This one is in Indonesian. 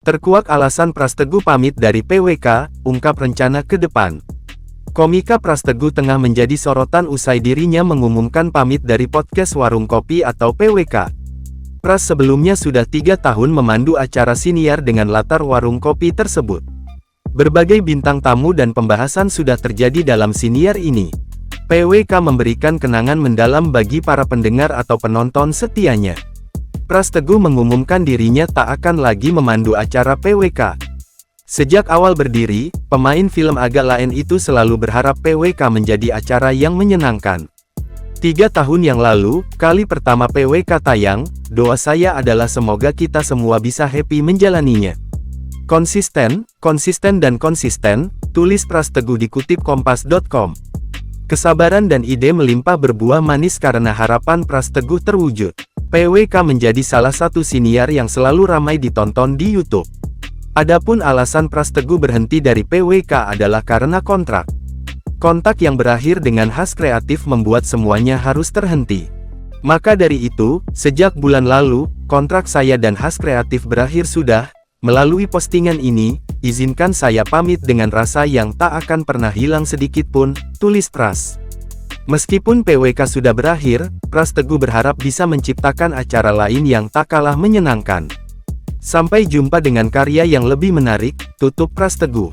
Terkuak alasan Pras Teguh pamit dari PWK, ungkap rencana ke depan. Komika Pras Teguh tengah menjadi sorotan usai dirinya mengumumkan pamit dari podcast Warung Kopi atau PWK. Pras sebelumnya sudah 3 tahun memandu acara siniar dengan latar warung kopi tersebut. Berbagai bintang tamu dan pembahasan sudah terjadi dalam siniar ini. PWK memberikan kenangan mendalam bagi para pendengar atau penonton setianya. Pras Teguh mengumumkan dirinya tak akan lagi memandu acara PWK. Sejak awal berdiri, pemain film agak lain itu selalu berharap PWK menjadi acara yang menyenangkan. 3 tahun yang lalu, kali pertama PWK tayang, doa saya adalah semoga kita semua bisa happy menjalaninya. Konsisten, dan konsisten, tulis Pras Teguh dikutip kompas.com. Kesabaran dan ide melimpah berbuah manis karena harapan Pras Teguh terwujud. PWK menjadi salah satu siniar yang selalu ramai ditonton di YouTube. Adapun alasan Pras Teguh berhenti dari PWK adalah karena kontrak. Kontak yang berakhir dengan Has Kreatif membuat semuanya harus terhenti. Maka dari itu, sejak bulan lalu, kontrak saya dan Has Kreatif berakhir sudah. Melalui postingan ini, izinkan saya pamit dengan rasa yang tak akan pernah hilang sedikitpun, tulis Pras. Meskipun PWK sudah berakhir, Pras Teguh berharap bisa menciptakan acara lain yang tak kalah menyenangkan. Sampai jumpa dengan karya yang lebih menarik, tutup Pras Teguh.